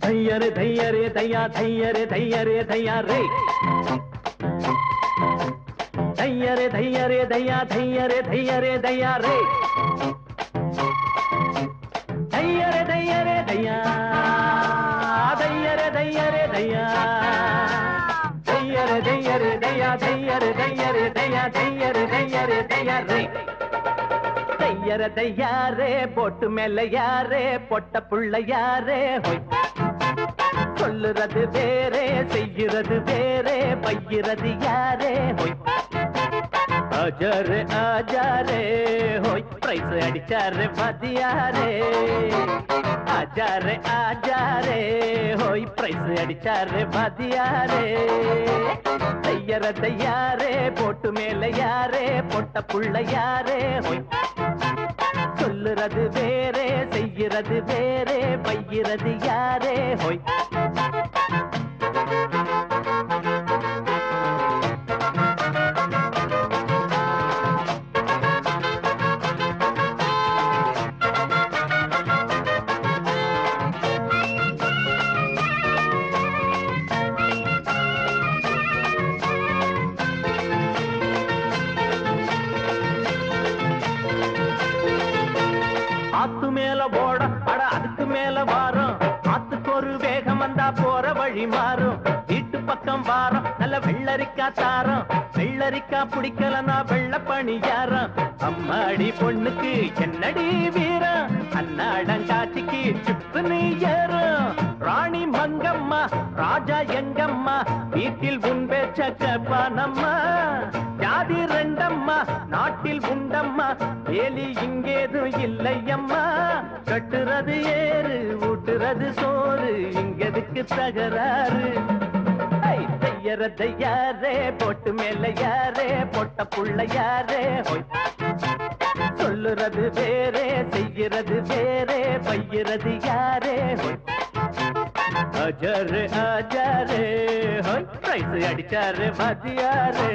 தையரே தையரே தையா தையரே தையரே தையா ரே தையரே தையரே தையா தையரே தையரே தையா ரே தையரே தையரே தையா தையரே தையரே தையா தையரே தையரே தையா தையரே தையரே தையா தையரே தையரே தையா ரே தையர தையாரே போட்டு மேல யாரே பொட்ட புள்ள யாரே ஹோய் சொல்லுறது வேறே செய்யுறது வேறே பையிறது யாரே ஹோய் ஆஜாரே ஆஜாரே ஹோய் பிரைஸ் அடிச்சாரே மதியாரே ஆஜாரே ஆஜாரே ஹோய் பிரைஸ் அடிச்சாரே மதியாரே தையர தையாரே போட்டு மேல யாரே பொட்ட புள்ள யாரே ஹோய் சொல்லுறது வேறே செய்யுறது வேறே பையிறது யாரே ஹோய் ஆத்து மேல போட அட அதுக்கு மேல வாரம் ஆத்துக்கு ஒரு வேகம் வந்தா போற வழி மாறும் வீட்டு பக்கம் வாரம் நல்ல வெள்ளரிக்கா தாரம் வெள்ளரிக்கா பிடிக்கலனா வெள்ள பணியாரம் அம்மாடி பொண்ணுக்கு என்னடி வீரம் அன்னாடங்காட்சிக்கு சிப்புன்னு ஏறும் ராணி மங்கம்மா ராஜா எங்கம்மா வீட்டில் உன் பேச்ச கேப்பானம்மா ஜாதி ரெண்டம்மா நாட்டில் உண்டம்மா வேலி இங்கேதும் இல்லையம்மா கட்டுறது ஏறு ஊட்டுறது சோறு இங்கதுக்கு தகராறு தையர தையாரே போட்டு மேல யாரே பொட்ட புள்ள யாரே ஹோய் சொல்லுறது வேறே செய்யுறது வேறே பையிறது யாரே ஹோய் ஆஜாரே ஆஜாரே ஹோய் பிரைஸ் அடிச்சாரே மதியாரே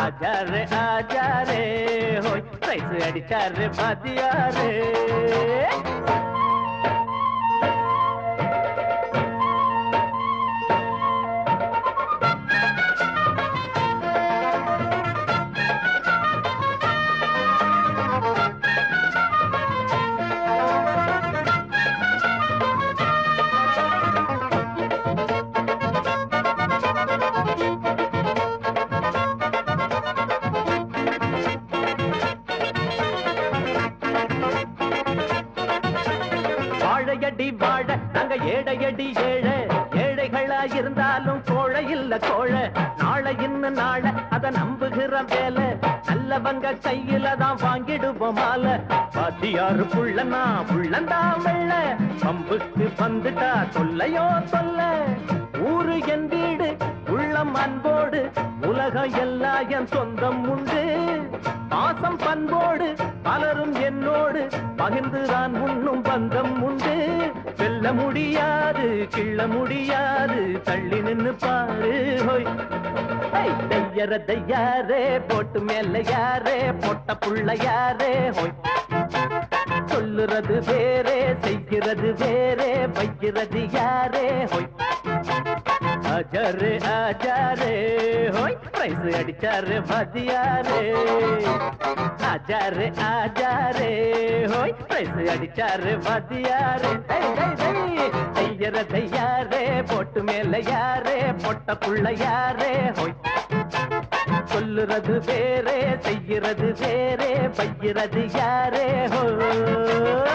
ஆஜாரே ஆஜாரே ஹோய் பிரைஸ் அடிச்சாரே மதியாரே வாழையடி வாழ நாங்க ஏழையடி ஏழை ஏழைகளா இருந்தாலும் கோழை இல்ல கோழை நாளை இன்னும் நாளை அத நம்புகிற வேலை நல்லவங்க கையில தான் வாங்கிடுவோம் மாலை பாத்தியாரு புள்ளனா புள்ளந்தா வெள்ள பம்புக்கு வந்துட்டா சொல்லையோ சொல்ல ஊரு என் வீடு உள்ளம் அன்போடு உலகம் எல்லாம் என் சொந்தம் உண்டு பாசம் பண்போடு பலரும் என்னோடு பகிர்ந்துதான் உண்ணும் பந்தம் உண்டு வெல்ல முடியாது கிள்ள முடியாது தள்ளி நின்னு பாரு ஹோய் தையர தையாரே போட்டு மேல யாரே பொட்ட புள்ள யாரே ஹோய் சொல்லுறது வேறே செய்கிறது வேறே பையிறது யாரே ஹோய் ஆஜாரே ஆஜாரே ஹோய் பிரைஸ் அடிச்சாரே மதியாரே ஆஜாரே ஆஜாரே ஹோய் பிரைஸ் அடிச்சாரே மதியாரே தையர தையாரே போட்டு மேல யாரே பொட்ட புள்ள யாரே ஹோய் சொல்லுறது வேறே செய்யுறது வேறே பையிறது யாரே ஹோய்